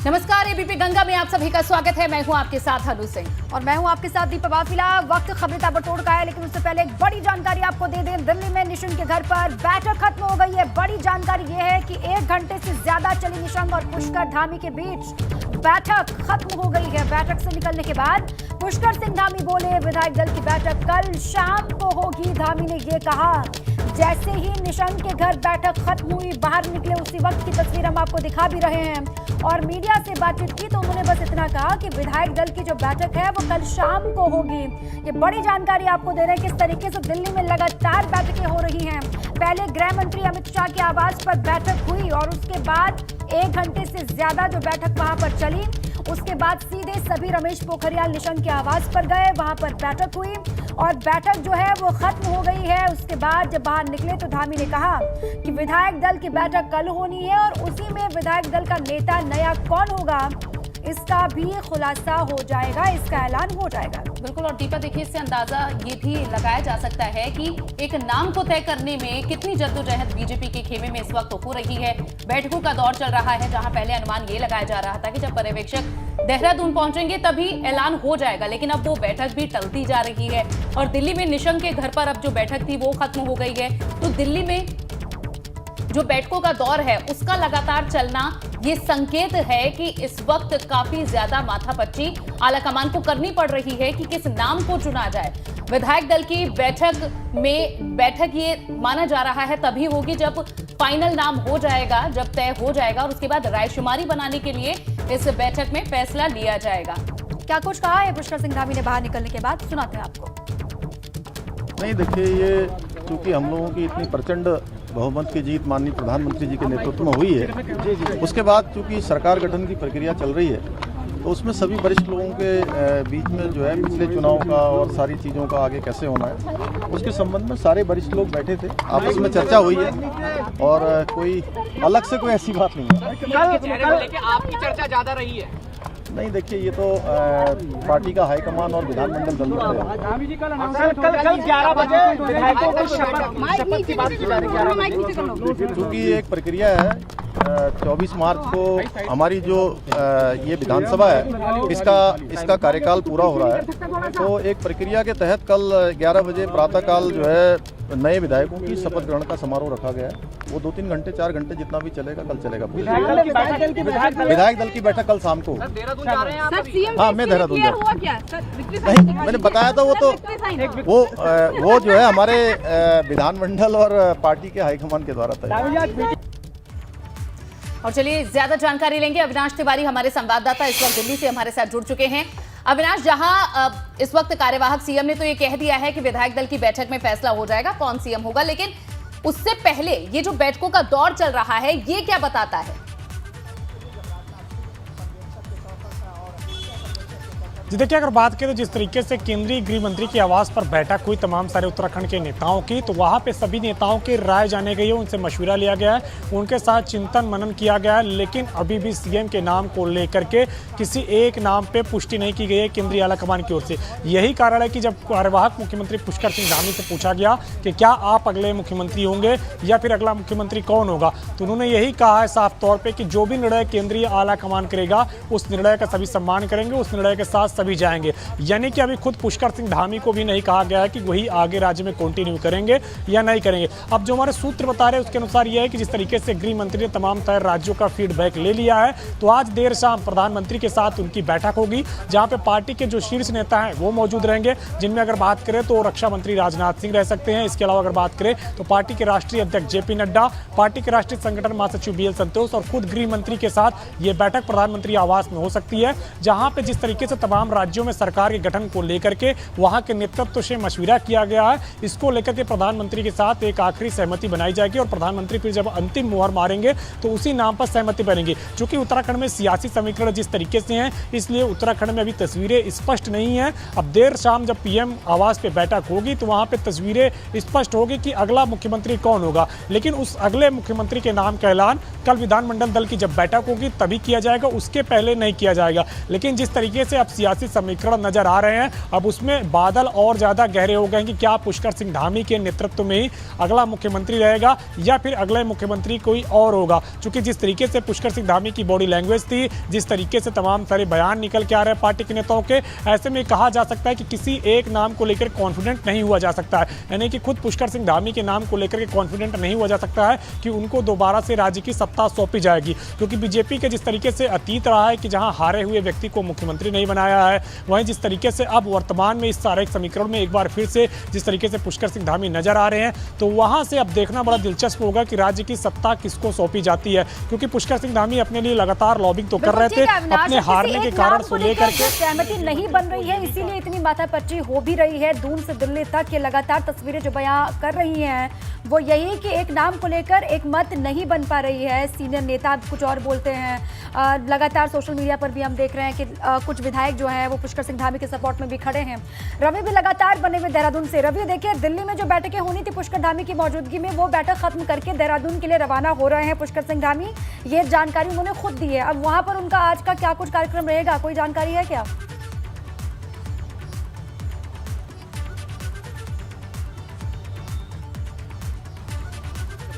नमस्कार, एबीपी गंगा में आप सभी का स्वागत है। मैं हूं आपके साथ हनु सिंह और मैं हूं आपके साथ दीपा बाफिला। वक्त खबरें ताबड़तोड़ का है, लेकिन उससे पहले एक बड़ी जानकारी आपको दे दें। दिल्ली में निशंक के घर पर बैठक खत्म हो गई है। बड़ी जानकारी यह है कि 1 घंटे से ज्यादा चली निशंक और पुष्कर धामी के बीच बैठक खत्म हो गई है। बैठक से निकलने के बाद पुष्कर सिंह धामी बोले, विधायक दल की बैठक कल शाम को होगी। धामी ने ये कहा। जैसे ही निशंक के घर बैठक खत्म हुई, बाहर निकले, उसी वक्त की तस्वीर हम आपको दिखा भी रहे हैं। और मीडिया से बातचीत की तो उन्होंने बस इतना कहा कि विधायक दल की जो बैठक है वो कल शाम को होगी। ये बड़ी जानकारी आपको दे रहे हैं किस तरीके से दिल्ली में लगातार बैठकें हो रही हैं। पहले गृह मंत्री अमित शाह के आवास पर बैठक हुई और उसके बाद 1 घंटे से ज्यादा जो बैठक वहां पर चली, उसके बाद सीधे सभी रमेश पोखरियाल निशंक के आवास पर गए, वहां पर बैठक हुई और बैठक जो है वो खत्म हो गई है। उसके बाद जब बाहर निकले तो धामी ने कहा कि विधायक दल की बैठक कल होनी है और उसी में विधायक दल का नेता नया कौन होगा इसका भी खुलासा हो जाएगा, इसका ऐलान हो जाएगा। बिल्कुल। और दीपा देखिए, इससे अंदाजा ये भी लगाया जा सकता है कि एक नाम को तय करने में कितनी जद्दोजहद बीजेपी के खेमे में इस वक्त हो रही है। बैठकों का दौर चल रहा है, जहां पहले अनुमान ये लगाया जा रहा था कि जब पर्यवेक्षक देहरादून पहुंचेंगे तभी ऐलान हो जाएगा, लेकिन अब वो बैठक भी टलती जा रही है। और दिल्ली में निशंक के घर पर अब जो बैठक थी वो खत्म हो गई है। तो दिल्ली में जो बैठकों का दौर है उसका लगातार चलना ये संकेत है कि इस वक्त काफी ज्यादा माथापच्ची आलाकमान को करनी पड़ रही है कि किस नाम को चुना जाए। विधायक दल की बैठक ये माना जा रहा है तभी होगी जब फाइनल नाम हो जाएगा, जब तय हो जाएगा और उसके बाद रायशुमारी बनाने के लिए इस बैठक में फैसला लिया जाएगा। क्या कुछ कहा है पुष्कर सिंह धामी ने बाहर निकलने के बाद, सुनाते हैं आपको। नहीं, देखिए, ये चूंकि हम लोगों की इतनी प्रचंड बहुमत की जीत माननीय प्रधानमंत्री जी के नेतृत्व में हुई है, उसके बाद चूंकि सरकार गठन की प्रक्रिया चल रही है, तो उसमें सभी वरिष्ठ लोगों के बीच में जो है पिछले चुनाव का और सारी चीज़ों का आगे कैसे होना है उसके संबंध में सारे वरिष्ठ लोग बैठे थे, आपस में चर्चा हुई है और कोई अलग से कोई ऐसी बात नहीं है। आपकी चर्चा ज़्यादा रही है? नहीं, देखिए, ये तो पार्टी का हाईकमान और विधानमंडल दल कल 11 बजे विधायकों को शपथ की बात की जा रही है। क्योंकि एक प्रक्रिया है, 24 मार्च को हमारी जो ये विधानसभा है इसका कार्यकाल पूरा हो रहा है। तो एक प्रक्रिया के तहत कल 11 बजे प्रातःकाल जो है नए विधायकों की शपथ ग्रहण का समारोह रखा गया है। वो 2-3 घंटे 4 घंटे जितना भी चलेगा कल चलेगा। विधायक दल की बैठक कल शाम को। हाँ, मैं देहरादून नहीं, मैंने बताया था वो जो है हमारे विधानमंडल और पार्टी के हाईकमान के द्वारा तय। और चलिए ज्यादा जानकारी लेंगे। अविनाश तिवारी हमारे संवाददाता इस वक्त दिल्ली से हमारे साथ जुड़ चुके हैं। अविनाश, जहां इस वक्त कार्यवाहक सीएम ने तो ये कह दिया है कि विधायक दल की बैठक में फैसला हो जाएगा कौन सीएम होगा, लेकिन उससे पहले ये जो बैठकों का दौर चल रहा है ये क्या बताता है? जी देखिए, अगर बात करें तो जिस तरीके से केंद्रीय गृह मंत्री के आवास पर बैठक हुई तमाम सारे उत्तराखंड के नेताओं की, तो वहाँ पे सभी नेताओं की राय जाने गई है, उनसे मशवरा लिया गया है, उनके साथ चिंतन मनन किया गया है। लेकिन अभी भी सीएम के नाम को लेकर के किसी एक नाम पे पुष्टि नहीं की गई है केंद्रीय आलाकमान की ओर से। यही कारण है कि जब कार्यवाहक मुख्यमंत्री पुष्कर सिंह धामी से पूछा गया कि क्या आप अगले मुख्यमंत्री होंगे या फिर अगला मुख्यमंत्री कौन होगा, तो उन्होंने यही कहा है साफ तौर पर कि जो भी निर्णय केंद्रीय आलाकमान करेगा उस निर्णय का सभी सम्मान करेंगे, उस निर्णय के साथ सभी जाएंगे। यानी कि अभी खुद पुष्कर सिंह धामी को भी नहीं कहा गया है कि वही आगे राज्य में कंटिन्यू करेंगे या नहीं करेंगे। अब जो हमारे सूत्र बता रहे हैं उसके अनुसार यह है कि जिस तरीके से गृह मंत्री ने तमाम तरह राज्यों का फीडबैक ले लिया है, तो आज देर शाम प्रधानमंत्री के साथ उनकी बैठक होगी, जहां पे पार्टी के जो शीर्ष नेता हैं वो मौजूद रहेंगे, जिनमें अगर बात करें तो रक्षा मंत्री राजनाथ सिंह रह सकते हैं। इसके अलावा अगर बात करें तो पार्टी के राष्ट्रीय अध्यक्ष जेपी नड्डा, पार्टी के राष्ट्रीय संगठन महासचिव बीएल संतोष और खुद गृह मंत्री के साथ ये बैठक प्रधानमंत्री आवास में हो सकती है, जहां पे जिस तरीके से तमाम राज्यों में सरकार के गठन को लेकर के वहां के नेतृत्व से मशविरा किया गया है, इसको लेकर के प्रधानमंत्री के साथ एक आखिरी सहमति बनाई जाएगी और प्रधानमंत्री फिर जब अंतिम मुहर मारेंगे तो उसी नाम पर सहमति बनेगी। क्योंकि उत्तराखंड में सियासी समीकरण जिस तरीके से हैं, इसलिए उत्तराखंड में अभी तस्वीरें स्पष्ट नहीं है। अब देर शाम जब पीएम आवास पे बैठक होगी तो वहां पे तस्वीरें स्पष्ट होगी कि अगला मुख्यमंत्री कौन होगा, लेकिन उस अगले मुख्यमंत्री के नाम का ऐलान कल विधानमंडल दल की जब बैठक होगी तभी किया जाएगा, उसके पहले नहीं किया जाएगा। लेकिन जिस तरीके से अब सियासी जैसे समीकरण नजर आ रहे हैं। अब उसमें बादल और ज्यादा गहरे हो गए कि क्या पुष्कर सिंह धामी के नेतृत्व में ही अगला मुख्यमंत्री रहेगा या फिर अगले मुख्यमंत्री कोई और होगा। क्योंकि जिस तरीके से पुष्कर सिंह धामी की बॉडी लैंग्वेज थी, जिस तरीके से तमाम सारे बयान निकल के आ रहे हैं पार्टी के नेताओं के, ऐसे में कहा जा सकता है कि किसी एक नाम को लेकर कॉन्फिडेंट नहीं हुआ जा सकता है। यानी कि खुद पुष्कर सिंह धामी के नाम को लेकर के कॉन्फिडेंट नहीं हुआ जा सकता है कि उनको दोबारा से राज्य की सत्ता सौंपी जाएगी। क्योंकि बीजेपी के जिस तरीके से अतीत रहा है कि जहां हारे हुए व्यक्ति को मुख्यमंत्री नहीं बनाया है, वहीं जिस तरीके से अब वर्तमान में इस सारे समीकरण में एक बार फिर से जिस तरीके से पुष्कर सिंह धामी नजर आ रहे हैं, तो वहां से अब देखना बड़ा दिलचस्प होगा कि राज्य की सत्ता किसको सौंपी जाती है। क्योंकि पुष्कर सिंह धामी अपने लिए लगातार लॉबिंग तो कर रहे थे, अपने हारने के कारण को लेकर के सहमति नहीं बन रही है, इसीलिए इतनी माथापच्ची हो भी रही है। दून से दिल्ली तक ये लगातार तस्वीरें जो बयां कर रही हैं वो यही कि एक नाम को लेकर एक मत नहीं बन पा रही है। सीनियर नेता कुछ और बोलते हैं। लगातार सोशल मीडिया पर भी हम देख रहे हैं कि कुछ विधायक जो हैं वो पुष्कर सिंह धामी के सपोर्ट में भी खड़े हैं। रवि भी लगातार बने हुए देहरादून से। रवि, देखिए दिल्ली में जो बैठकें होनी थी पुष्कर धामी की मौजूदगी में, वो बैठक खत्म करके देहरादून के लिए रवाना हो रहे हैं पुष्कर सिंह धामी। ये जानकारी उन्होंने खुद दी है। अब वहां पर उनका आज का क्या कुछ कार्यक्रम रहेगा, कोई जानकारी है क्या?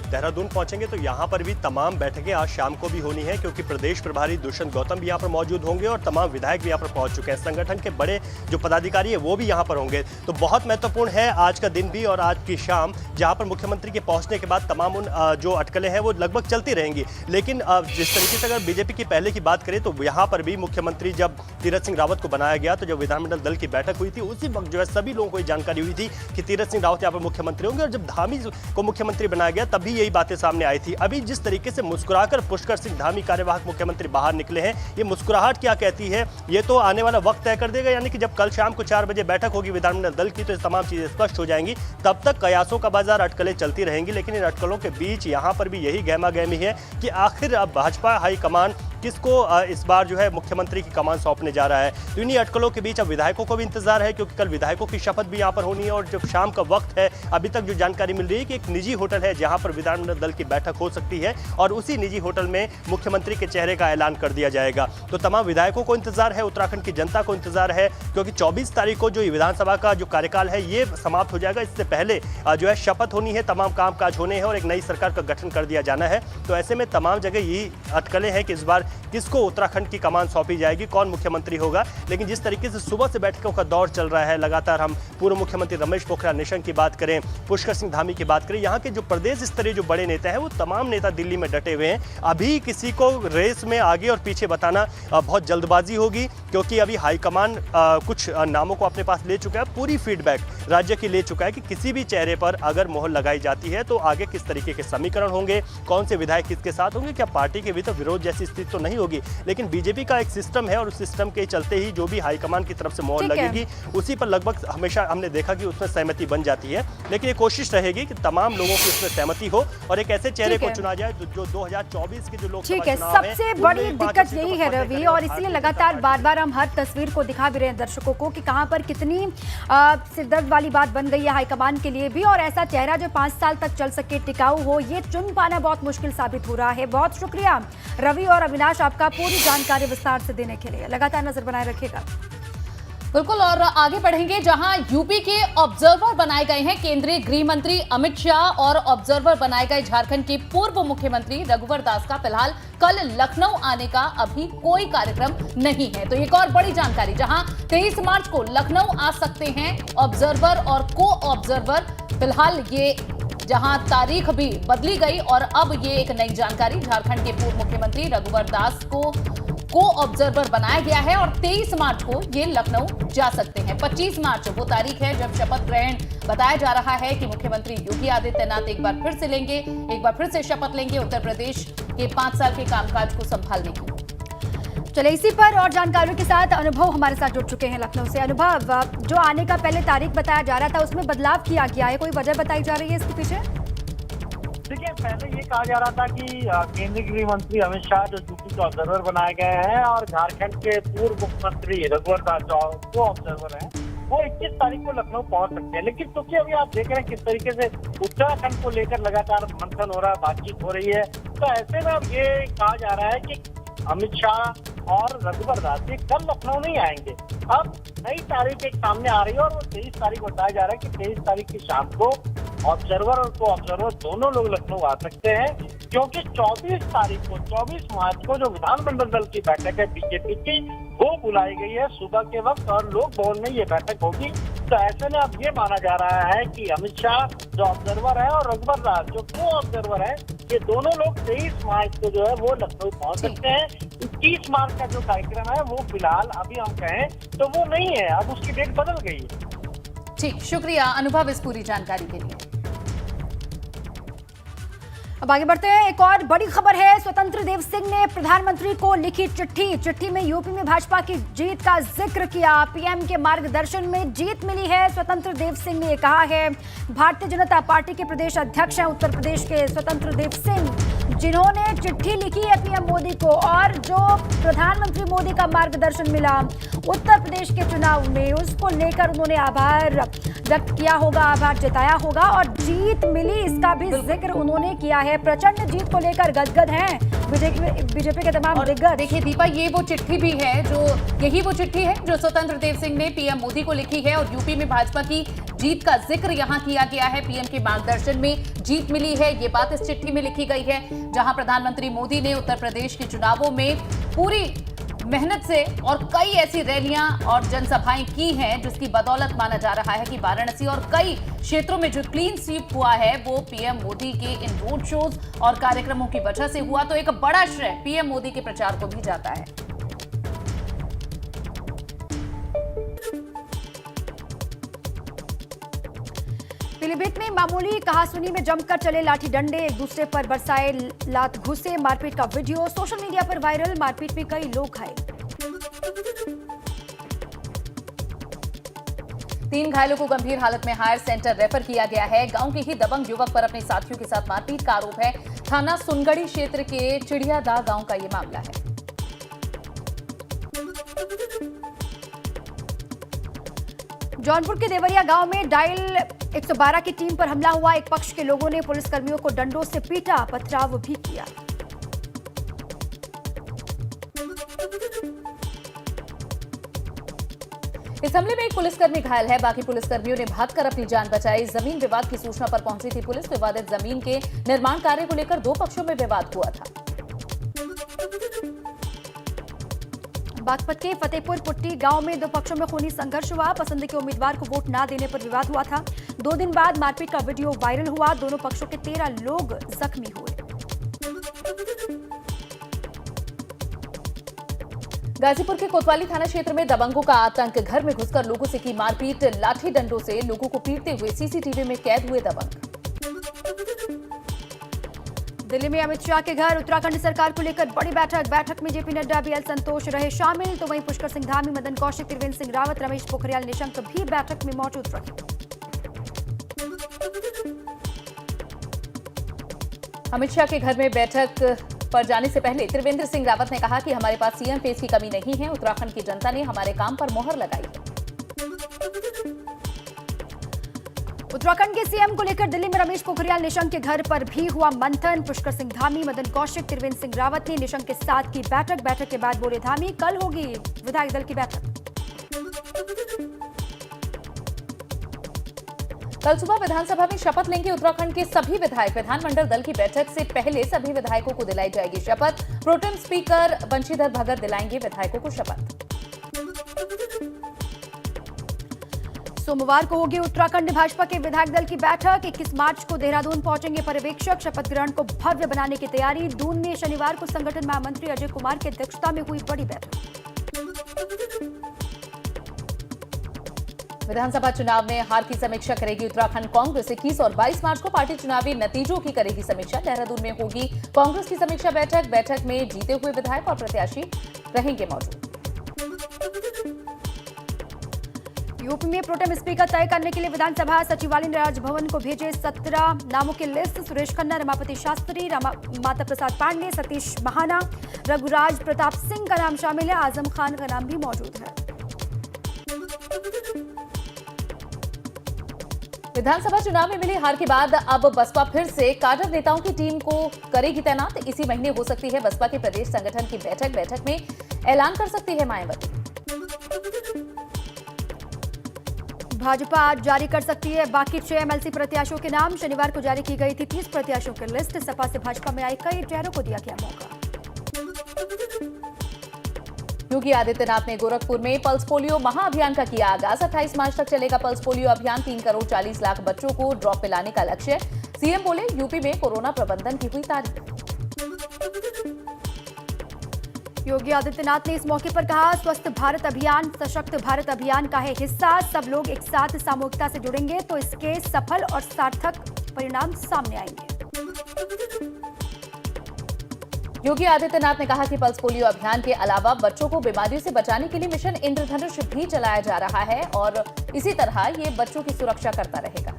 देहरादून पहुंचेंगे तो यहाँ पर भी तमाम बैठकें आज शाम को भी होनी है, क्योंकि प्रदेश प्रभारी दुष्यंत गौतम भी यहाँ पर मौजूद होंगे और तमाम विधायक भी यहाँ पर पहुंच चुके हैं। संगठन के बड़े जो पदाधिकारी है वो भी यहाँ पर होंगे। तो बहुत महत्वपूर्ण है आज का दिन भी और आज की शाम, जहाँ पर मुख्यमंत्री के पहुंचने के बाद तमाम उन जो अटकलें हैं वो लगभग चलती रहेंगी। लेकिन जिस तरीके से अगर बीजेपी की पहले की बात करें तो यहाँ पर भी मुख्यमंत्री जब तीरथ सिंह रावत को बनाया गया तो जब विधानमंडल दल की बैठक हुई थी उसी वक्त जो है सभी लोगों को ये जानकारी हुई थी कि तीरथ सिंह रावत यहाँ पर मुख्यमंत्री होंगे। और जब धामी को मुख्यमंत्री बनाया गया तभी यही बातें सामने आई थी। अभी जिस तरीके से मुस्कुराकर पुष्कर सिंह धामी कार्यवाहक मुख्यमंत्री बाहर निकले हैं, ये मुस्कुराहट क्या कहती है ये तो आने वाला वक्त तय कर देगा। यानी कि जब कल शाम को 4 बजे बैठक होगी विधानमंडल दल की तो तमाम चीजें स्पष्ट हो जाएंगी। तब तक कयासों का बाजार, अटकलें चलती रहेंगी। लेकिन इन अटकलों के बीच यहाँ पर भी यही गहमा गहमी है कि आखिर अब भाजपा हाईकमान किसको इस बार जो है मुख्यमंत्री की कमान सौंपने जा रहा है। तो इन्हीं अटकलों के बीच अब विधायकों को भी इंतजार है, क्योंकि कल विधायकों की शपथ भी यहाँ पर होनी है। और जब शाम का वक्त है, अभी तक जो जानकारी मिल रही है कि एक निजी होटल है जहाँ पर विधानमंडल दल की बैठक हो सकती है और उसी निजी होटल में मुख्यमंत्री के चेहरे का ऐलान कर दिया जाएगा। तो तमाम विधायकों को इंतजार है, उत्तराखंड की जनता को इंतजार है, क्योंकि 24 तारीख को जो विधानसभा का जो कार्यकाल है ये समाप्त हो जाएगा। इससे पहले जो है शपथ होनी है, तमाम कामकाज होने हैं और एक नई सरकार का गठन कर दिया जाना है। तो ऐसे में तमाम जगह यही अटकलें हैं कि इस बार किसको उत्तराखंड की कमान सौंपी जाएगी, कौन मुख्यमंत्री होगा। लेकिन जिस तरीके से सुबह से बैठकों का दौर चल रहा है लगातार, हम पूर्व मुख्यमंत्री रमेश पोखरियाल निशंक की बात करें, पुष्कर सिंह धामी की बात करें, यहाँ के जो प्रदेश स्तरीय जो बड़े नेता हैं वो तमाम नेता दिल्ली में डटे हुए हैं। अभी किसी को रेस में आगे और पीछे बताना बहुत जल्दबाजी होगी, क्योंकि अभी हाईकमान कुछ नामों को अपने पास ले चुका है, पूरी फीडबैक राज्य की ले चुका है कि किसी भी चेहरे पर अगर मोहर लगाई जाती है तो आगे किस तरीके के समीकरण होंगे, कौन से विधायक किसके साथ होंगे, क्या पार्टी के भीतर विरोध जैसी स्थिति तो नहीं होगी। लेकिन बीजेपी का एक सिस्टम है और उस सिस्टम के चलते ही जो भी हाईकमान की तरफ से मोहर लगेगी उसी पर लगभग हमेशा हमने देखा कि उसमें सहमति बन जाती है। लेकिन ये कोशिश रहेगी कि तमाम लोगों की उसमें सहमति हो और एक ऐसे चेहरे को चुना जाए जो 2024 के जो लोकसभा चुनाव है, सबसे बड़ी दिक्कत यही है रवि, और इसलिए लगातार बार-बार हम हर तस्वीर को दिखा भी रहे हैं दर्शकों को कि कहां पर कितनी सिरदर्द वाली बात बन गई है हाईकमान के लिए भी। और ऐसा चेहरा जो 5 साल तक चल सके, टिकाऊ हो, ये चुन पाना बहुत मुश्किल साबित हो रहा है। बहुत शुक्रिया रवि और अविनाश आपका पूरी जानकारी विस्तार से देने के लिए। लगातार नजर बनाए रखिएगा। बिल्कुल, और आगे बढ़ेंगे जहां यूपी के ऑब्जर्वर बनाए गए हैं केंद्रीय गृह मंत्री अमित शाह और ऑब्जर्वर बनाए गए झारखंड के पूर्व मुख्यमंत्री रघुवर दास का फिलहाल कल लखनऊ आने का अभी कोई कार्यक्रम नहीं है। तो एक और बड़ी जानकारी, जहां 23 मार्च को लखनऊ आ सकते हैं ऑब्जर्वर और को ऑब्जर्वर। फिलहाल ये जहां तारीख भी बदली गई और अब ये एक नई जानकारी, झारखंड के पूर्व मुख्यमंत्री रघुवर दास को ऑब्जर्वर बनाया गया है और 23 मार्च को ये लखनऊ जा सकते हैं। 25 मार्च वो तारीख है जब शपथ ग्रहण बताया जा रहा है कि मुख्यमंत्री योगी आदित्यनाथ एक बार फिर से लेंगे, एक बार फिर से शपथ लेंगे उत्तर प्रदेश के 5 साल के कामकाज को संभालने की। चले इसी पर और जानकारियों के साथ अनुभव हमारे साथ जुड़ चुके हैं लखनऊ से। अनुभव, जो आने का पहले तारीख बताया जा रहा था उसमें बदलाव किया गया है, कोई वजह बताई जा रही है इसके पीछे? देखिए, पहले ये कहा जा रहा था कि केंद्रीय गृह मंत्री अमित शाह जो यूपी के ऑब्जर्वर बनाए गए हैं और झारखंड के पूर्व मुख्यमंत्री रघुवर दास जो ऑब्जर्वर हैं वो 21 तारीख को लखनऊ पहुंच सकते हैं। लेकिन क्योंकि अभी आप देख रहे हैं किस तरीके से उत्तराखंड को लेकर लगातार मंथन हो रहा है, बातचीत हो रही है, तो ऐसे में अब ये कहा जा रहा है कि अमित शाह और रघुवर दास ये कल लखनऊ नहीं आएंगे। अब नई तारीख एक सामने आ रही है और वो 23 तारीख बताया जा रहा है कि 23 तारीख की शाम को ऑब्जर्वर और को ऑब्जर्वर दोनों लोग लखनऊ आ सकते हैं, क्योंकि 24 मार्च को जो विधानमंडल दल की बैठक है बीजेपी की, वो बुलाई गई है सुबह के वक्त और लोक भवन में ये बैठक होगी। तो ऐसे में अब ये माना जा रहा है कि अमित शाह जो ऑब्जर्वर है और रघुवर दास जो को ऑब्जर्वर है, ये दोनों लोग 23 मार्च को जो है वो लखनऊ पहुंच सकते हैं। 21 मार्च का जो कार्यक्रम है वो फिलहाल अभी हम कहें तो वो नहीं है, अब उसकी डेट बदल गई है। ठीक, शुक्रिया अनुभव इस पूरी जानकारी के लिए। अब आगे बढ़ते हैं। एक और बड़ी खबर है, स्वतंत्र देव सिंह ने प्रधानमंत्री को लिखी चिट्ठी में यूपी में भाजपा की जीत का जिक्र किया। पीएम के मार्गदर्शन में जीत मिली है। स्वतंत्र देव सिंह ने कहा है, भारतीय जनता पार्टी के प्रदेश अध्यक्ष हैं उत्तर प्रदेश के स्वतंत्र देव सिंह, जिन्होंने चिट्ठी लिखी है पीएम मोदी को और जो प्रधानमंत्री मोदी का मार्गदर्शन मिला उत्तर प्रदेश के चुनाव में, उसको लेकर उन्होंने आभार व्यक्त किया होगा, आभार जताया होगा और जीत मिली इसका भी जिक्र उन्होंने किया है। प्रचंड जीत को लेकर गदगद हैं बीजेपी के तमाम दिग्गज। देखिए दीपा, ये वो चिट्ठी भी है यही वो चिट्ठी है जो स्वतंत्र देव सिंह ने पीएम मोदी को लिखी है और यूपी में भाजपा की जीत का जिक्र यहां किया गया है। पीएम के मार्गदर्शन में जीत मिली है, ये बात इस चिट्ठी में लिखी गई है, जहां प्रधानमंत्री मोदी ने उत्तर प्रदेश के चुनावों में पूरी मेहनत से और कई ऐसी रैलियां और जनसभाएं की हैं, जिसकी बदौलत माना जा रहा है कि वाराणसी और कई क्षेत्रों में जो क्लीन स्वीप हुआ है वो पीएम मोदी के इन रोड शोज और कार्यक्रमों की वजह से हुआ। तो एक बड़ा श्रेय पीएम मोदी के प्रचार को भी जाता है। पीलीभीत में मामूली कहासुनी में जमकर चले लाठी डंडे, एक दूसरे पर बरसाए लात घुसे, मारपीट का वीडियो सोशल मीडिया पर वायरल। मारपीट में कई लोग घायल। 3 घायलों को गंभीर हालत में हायर सेंटर रेफर किया गया है। गांव के ही दबंग युवक पर अपने साथियों के साथ मारपीट का आरोप है। थाना सुनगढ़ी क्षेत्र के चिड़ियादा गांव का ये मामला है। जौनपुर के देवरिया गांव में डायल 112 की टीम पर हमला हुआ। एक पक्ष के लोगों ने पुलिसकर्मियों को डंडों से पीटा, पथराव भी किया। इस हमले में एक पुलिसकर्मी घायल है, बाकी पुलिसकर्मियों ने भागकर अपनी जान बचाई। जमीन विवाद की सूचना पर पहुंची थी पुलिस। विवादित जमीन के निर्माण कार्य को लेकर 2 पक्षों में विवाद हुआ था। बागपत के फतेहपुर पुट्टी गांव में 2 पक्षों में खूनी संघर्ष हुआ। पसंद के उम्मीदवार को वोट न देने पर विवाद हुआ था। 2 दिन बाद मारपीट का वीडियो वायरल हुआ। दोनों पक्षों के 13 लोग जख्मी हुए। गाजीपुर के कोतवाली थाना क्षेत्र में दबंगों का आतंक, घर में घुसकर लोगों से की मारपीट, लाठी डंडों से लोगों को पीटते हुए सीसीटीवी में कैद हुए दबंग। दिल्ली में अमित शाह के घर उत्तराखंड सरकार को लेकर बड़ी बैठक में जेपी नड्डा, बीएल संतोष रहे शामिल। तो वहीं पुष्कर सिंह धामी, मदन कौशिक, त्रिवेंद्र सिंह रावत, रमेश पोखरियाल निशंक भी बैठक में मौजूद रहे। अमित शाह के घर में बैठक पर जाने से पहले त्रिवेंद्र सिंह रावत ने कहा कि हमारे पास सीएम फेस की कमी नहीं है, उत्तराखंड की जनता ने हमारे काम पर मोहर लगाई है। उत्तराखंड के सीएम को लेकर दिल्ली में रमेश पोखरियाल निशंक के घर पर भी हुआ मंथन। पुष्कर सिंह धामी, मदन कौशिक, त्रिवेंद्र सिंह रावत ने निशंक के साथ की बैठक के बाद बोले धामी, कल होगी विधायक दल की बैठक। कल सुबह विधानसभा में शपथ लेंगे उत्तराखंड के सभी विधायक। विधानमंडल दल की बैठक से पहले सभी विधायकों को दिलाई जाएगी शपथ। प्रोटेम स्पीकर बंशीधर भगत दिलाएंगे विधायकों को शपथ। सोमवार को होगी उत्तराखंड भाजपा के विधायक दल की बैठक। 21 मार्च को देहरादून पहुंचेंगे पर्यवेक्षक। शपथ ग्रहण को भव्य बनाने की तैयारी। दून में शनिवार को संगठन महामंत्री अजय कुमार की अध्यक्षता में हुई बड़ी बैठक। विधानसभा चुनाव में हार की समीक्षा करेगी उत्तराखंड कांग्रेस। 21 और 22 मार्च को पार्टी चुनावी नतीजों की करेगी समीक्षा। देहरादून में होगी कांग्रेस की समीक्षा बैठक में जीते हुए विधायक और प्रत्याशी रहेंगे मौजूद। यूपी में प्रोटेम स्पीकर तय करने के लिए विधानसभा सचिवालय ने राजभवन को भेजे 17 नामों की लिस्ट। सुरेश खन्ना, रमापति शास्त्री, माता प्रसाद पांडे, सतीश महाना, रघुराज प्रताप सिंह का नाम शामिल है। आजम खान का नाम भी मौजूद है। विधानसभा चुनाव में मिली हार के बाद अब बसपा फिर से काडर नेताओं की टीम को करेगी तैनात। इसी महीने हो सकती है बसपा के प्रदेश संगठन की बैठक में ऐलान कर सकती है मायावती। भाजपा आज जारी कर सकती है बाकी 6 एमएलसी प्रत्याशियों के नाम। शनिवार को जारी की गई थी 30 प्रत्याशियों की लिस्ट। सपा से भाजपा में आए कई चेहरों को दिया गया मौका। योगी आदित्यनाथ ने गोरखपुर में पल्स पोलियो महाअभियान का किया आगाज। 28 मार्च तक चलेगा पल्स पोलियो अभियान। 3 करोड़ 40 लाख बच्चों को ड्रॉप पिलाने का लक्ष्य। सीएम बोले यूपी में कोरोना प्रबंधन की हुई तारीफ। योगी आदित्यनाथ ने इस मौके पर कहा, स्वस्थ भारत अभियान सशक्त भारत अभियान का है हिस्सा। सब लोग एक साथ सामूहिकता से जुड़ेंगे तो इसके सफल और सार्थक परिणाम सामने आएंगे। योगी आदित्यनाथ ने कहा कि पल्स पोलियो अभियान के अलावा बच्चों को बीमारियों से बचाने के लिए मिशन इंद्रधनुष भी चलाया जा रहा है और इसी तरह ये बच्चों की सुरक्षा करता रहेगा।